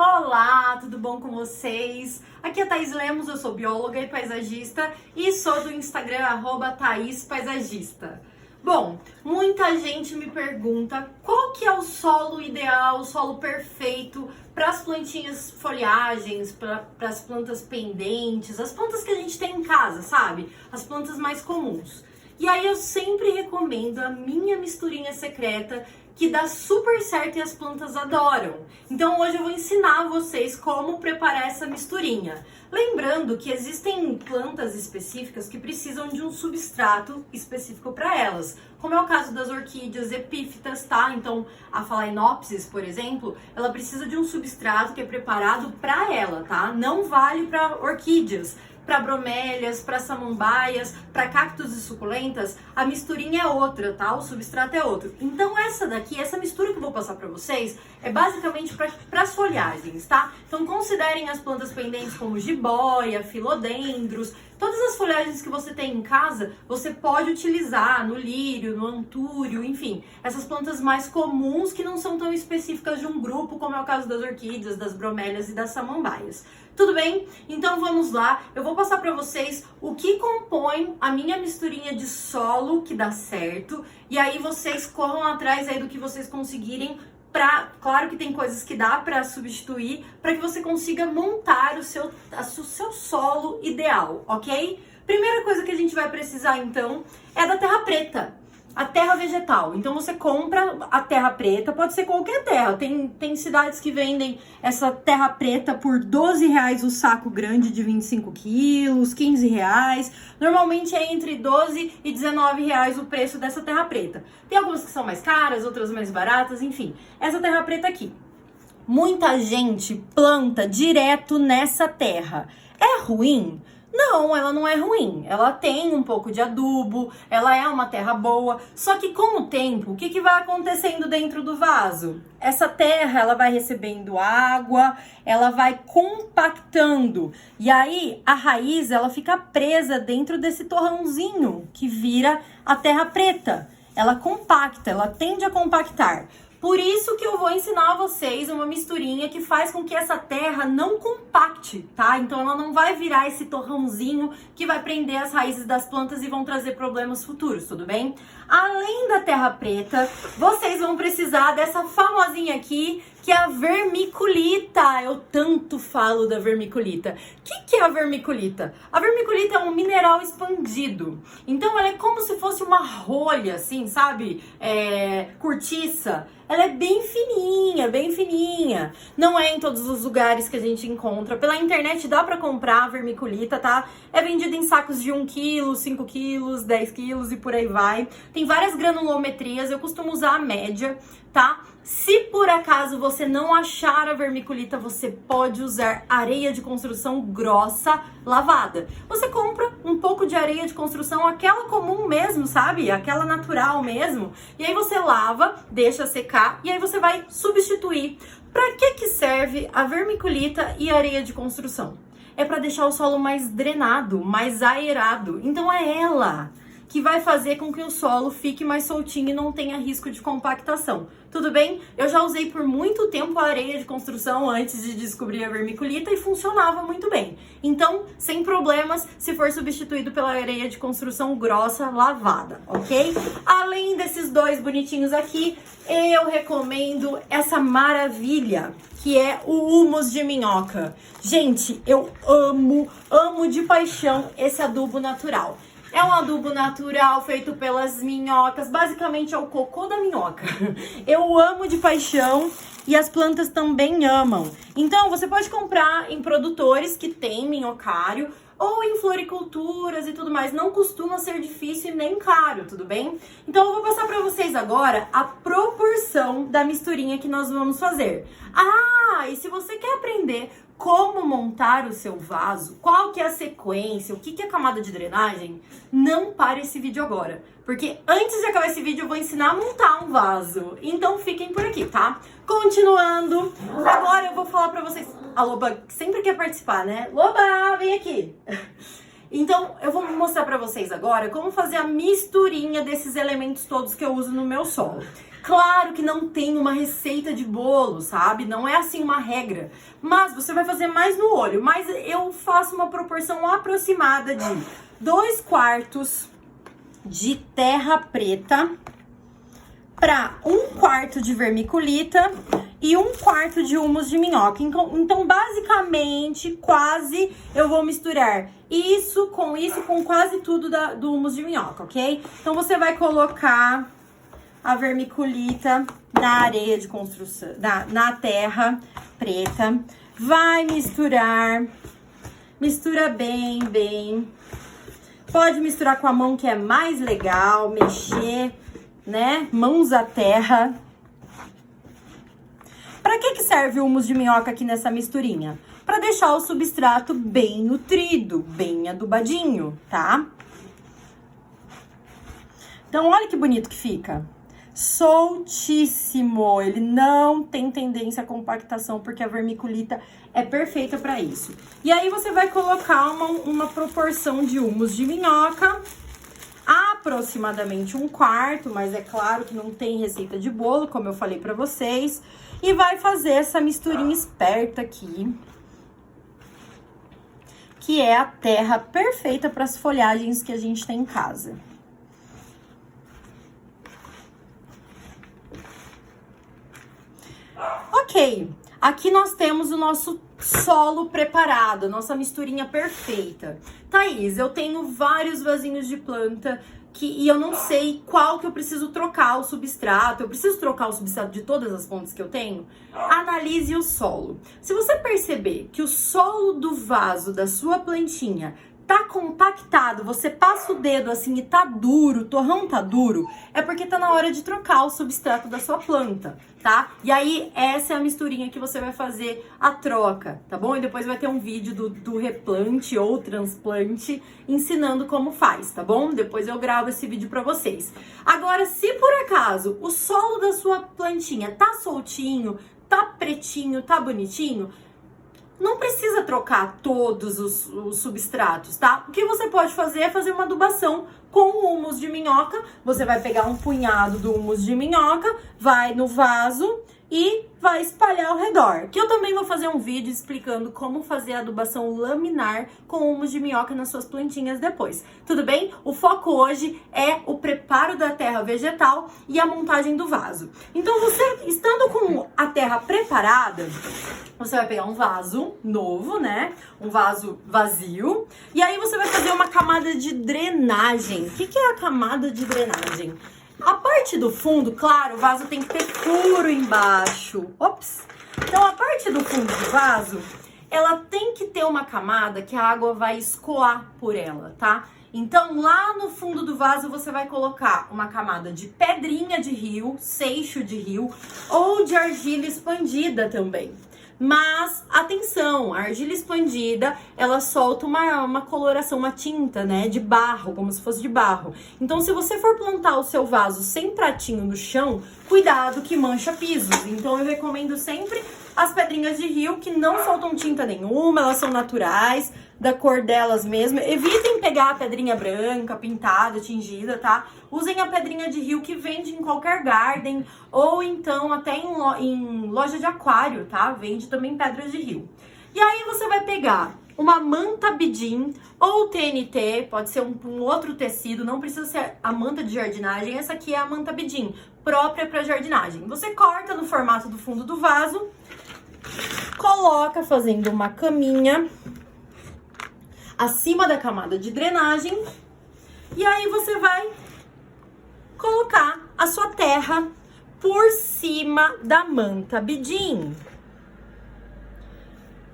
Olá, tudo bom com vocês? Aqui é a Thaís Lemos, eu sou bióloga e paisagista e sou do Instagram @ThaísPaisagista. Bom, muita gente me pergunta qual que é o solo ideal, o solo perfeito para as plantinhas folhagens, para as plantas pendentes, as plantas que a gente tem em casa, sabe? As plantas mais comuns. E aí eu sempre recomendo a minha misturinha secreta, que dá super certo e as plantas adoram. Então hoje eu vou ensinar vocês como preparar essa misturinha. Lembrando que existem plantas específicas que precisam de um substrato específico para elas, como é o caso das orquídeas epífitas, tá? Então a Phalaenopsis, por exemplo, ela precisa de um substrato que é preparado para ela, tá? Não vale para orquídeas. Para bromélias, para samambaias, para cactos e suculentas, a misturinha é outra, tá? O substrato é outro. Então essa daqui, essa mistura que eu vou passar para vocês, é basicamente para as folhagens, tá? Então considerem as plantas pendentes como jiboia, filodendros, todas as folhagens que você tem em casa, você pode utilizar no lírio, no antúrio, enfim, essas plantas mais comuns que não são tão específicas de um grupo, como é o caso das orquídeas, das bromélias e das samambaias. Tudo bem? Então vamos lá, eu vou passar para vocês o que compõe a minha misturinha de solo que dá certo, e aí vocês corram atrás aí do que vocês conseguirem. Claro que tem coisas que dá para substituir, para que você consiga montar o seu solo ideal, ok? Primeira coisa que a gente vai precisar então é da terra preta, a terra vegetal. Então você compra a terra preta, pode ser qualquer terra, tem cidades que vendem essa terra preta por R$12 o saco grande de 25 quilos, R$15. Normalmente é entre R$12 e R$19 o preço dessa terra preta. Tem algumas que são mais caras, outras mais baratas, enfim. Essa terra preta aqui. Muita gente planta direto nessa terra. É ruim? Não, ela não é ruim, ela tem um pouco de adubo, ela é uma terra boa, só que com o tempo, o que vai acontecendo dentro do vaso? Essa terra, ela vai recebendo água, ela vai compactando, e aí a raiz, ela fica presa dentro desse torrãozinho que vira a terra preta. Ela compacta, ela tende a compactar. Por isso que eu vou ensinar a vocês uma misturinha que faz com que essa terra não compacte, tá? Então ela não vai virar esse torrãozinho que vai prender as raízes das plantas e vão trazer problemas futuros, tudo bem? Além da terra preta, vocês vão precisar dessa famosinha aqui, que é a vermiculita. Eu tanto falo da vermiculita. O que é a vermiculita? A vermiculita é um mineral expandido. Então ela é como se fosse uma rolha, assim, sabe? Cortiça. Ela é bem fininha, bem fininha. Não é em todos os lugares que a gente encontra. Pela internet dá pra comprar a vermiculita, tá? É vendida em sacos de 1 quilo, 5 quilos, 10 quilos e por aí vai. Tem várias granulometrias, eu costumo usar a média, tá? Se por acaso você não achar a vermiculita, você pode usar areia de construção grossa lavada. Você compra um pouco de areia de construção, aquela comum mesmo, sabe? Aquela natural mesmo. E aí você lava, deixa secar e aí você vai substituir. Para que serve a vermiculita e a areia de construção? É para deixar o solo mais drenado, mais aerado. Então é ela que vai fazer com que o solo fique mais soltinho e não tenha risco de compactação. Tudo bem? Eu já usei por muito tempo a areia de construção antes de descobrir a vermiculita e funcionava muito bem. Então, sem problemas, se for substituído pela areia de construção grossa lavada, ok? Além desses dois bonitinhos aqui, eu recomendo essa maravilha, que é o humus de minhoca. Gente, eu amo de paixão esse adubo natural. É um adubo natural feito pelas minhocas, basicamente é o cocô da minhoca. Eu amo de paixão e as plantas também amam. Então você pode comprar em produtores que tem minhocário ou em floriculturas e tudo mais. Não costuma ser difícil e nem caro, tudo bem? Então eu vou passar para vocês agora a proporção da misturinha que nós vamos fazer. Ah, e se você quer aprender como montar o seu vaso, qual que é a sequência, o que é camada de drenagem, não pare esse vídeo agora. Porque antes de acabar esse vídeo eu vou ensinar a montar um vaso. Então fiquem por aqui, tá? Continuando, agora eu vou falar pra vocês. A Loba sempre quer participar, né? Loba, vem aqui! Então, eu vou mostrar pra vocês agora como fazer a misturinha desses elementos todos que eu uso no meu solo. Claro que não tem uma receita de bolo, sabe? Não é assim uma regra. Mas você vai fazer mais no olho. Mas eu faço uma proporção aproximada de 2/4 de terra preta para 1/4 de vermiculita e 1/4 de humus de minhoca. Então, basicamente, quase eu vou misturar isso com quase tudo do humus de minhoca, ok? Então, você vai colocar a vermiculita na areia de construção, na terra preta. Vai misturar. Mistura bem. Pode misturar com a mão, que é mais legal, mexer, né? Mãos à terra. Para que serve o humus de minhoca aqui nessa misturinha? Para deixar o substrato bem nutrido, bem adubadinho, tá? Então, olha que bonito que fica. Soltíssimo, ele não tem tendência à compactação, porque a vermiculita é perfeita para isso. E aí você vai colocar uma proporção de humus de minhoca, aproximadamente 1/4, mas é claro que não tem receita de bolo, como eu falei para vocês. E vai fazer essa misturinha esperta aqui, que é a terra perfeita para as folhagens que a gente tem em casa. Ok, aqui nós temos o nosso solo preparado, nossa misturinha perfeita. Thaís, eu tenho vários vasinhos de planta e eu não sei qual que eu preciso trocar o substrato. Eu preciso trocar o substrato de todas as fontes que eu tenho? Analise o solo. Se você perceber que o solo do vaso da sua plantinha tá compactado, você passa o dedo assim e tá duro, o torrão tá duro, é porque tá na hora de trocar o substrato da sua planta, tá? E aí, essa é a misturinha que você vai fazer a troca, tá bom? E depois vai ter um vídeo do replante ou transplante ensinando como faz, tá bom? Depois eu gravo esse vídeo pra vocês. Agora, se por acaso o solo da sua plantinha tá soltinho, tá pretinho, tá bonitinho, não precisa trocar todos os substratos, tá? O que você pode fazer é fazer uma adubação com o humus de minhoca. Você vai pegar um punhado do humus de minhoca, vai no vaso e vai espalhar ao redor. Que eu também vou fazer um vídeo explicando como fazer a adubação laminar com humus de minhoca nas suas plantinhas depois. Tudo bem? O foco hoje é o preparo da terra vegetal e a montagem do vaso. Então, você estando com a terra preparada, você vai pegar um vaso novo, né? Um vaso vazio. E aí você vai fazer uma camada de drenagem. O que é a camada de drenagem? A parte do fundo, claro, o vaso tem que ter furo embaixo. Ops! Então, a parte do fundo do vaso, ela tem que ter uma camada que a água vai escoar por ela, tá? Então, lá no fundo do vaso, você vai colocar uma camada de pedrinha de rio, seixo de rio, ou de argila expandida também. Mas, atenção, a argila expandida, ela solta uma coloração, uma tinta, né, de barro, como se fosse de barro. Então, se você for plantar o seu vaso sem pratinho no chão, cuidado que mancha pisos. Então, eu recomendo sempre as pedrinhas de rio, que não soltam tinta nenhuma, elas são naturais, da cor delas mesmo. Evitem pegar a pedrinha branca, pintada, tingida, tá? Usem a pedrinha de rio que vende em qualquer garden ou então até em loja de aquário, tá? Vende também pedras de rio. E aí você vai pegar uma manta bidim ou TNT, pode ser um outro tecido, não precisa ser a manta de jardinagem. Essa aqui é a manta bidim, própria para jardinagem. Você corta no formato do fundo do vaso, coloca fazendo uma caminha acima da camada de drenagem, e aí você vai colocar a sua terra por cima da manta bidim.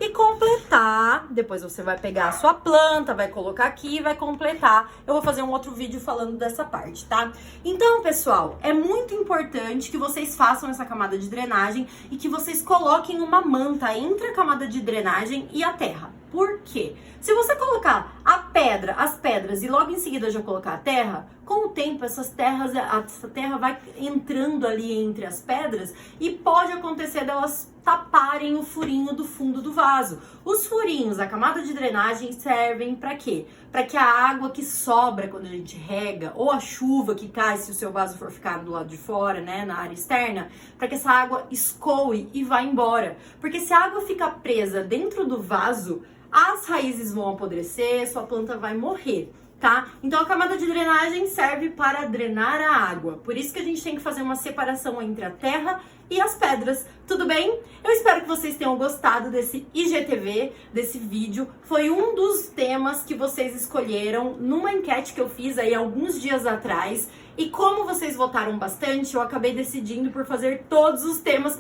E completar, depois você vai pegar a sua planta, vai colocar aqui e vai completar. Eu vou fazer um outro vídeo falando dessa parte, tá? Então, pessoal, é muito importante que vocês façam essa camada de drenagem e que vocês coloquem uma manta entre a camada de drenagem e a terra. Por quê? Se você colocar as pedras e logo em seguida já colocar a terra, com o tempo essa terra vai entrando ali entre as pedras e pode acontecer delas taparem o furinho do fundo do vaso. Os furinhos, a camada de drenagem, servem para quê? Para que a água que sobra quando a gente rega, ou a chuva que cai se o seu vaso for ficar do lado de fora, né, na área externa, para que essa água escoe e vá embora. Porque se a água fica presa dentro do vaso, as raízes vão apodrecer, sua planta vai morrer. Tá? Então a camada de drenagem serve para drenar a água. Por isso que a gente tem que fazer uma separação entre a terra e as pedras. Tudo bem? Eu espero que vocês tenham gostado desse IGTV, desse vídeo. Foi um dos temas que vocês escolheram numa enquete que eu fiz aí alguns dias atrás. E como vocês votaram bastante, eu acabei decidindo por fazer todos os temas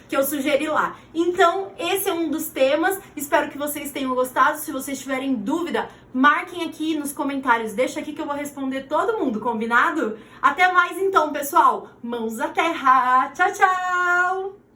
que eu sugeri lá. Então, esse é um dos temas. Espero que vocês tenham gostado. Se vocês tiverem dúvida, marquem aqui nos comentários. Deixa aqui que eu vou responder todo mundo, combinado? Até mais então, pessoal. Mãos à terra. Tchau, tchau!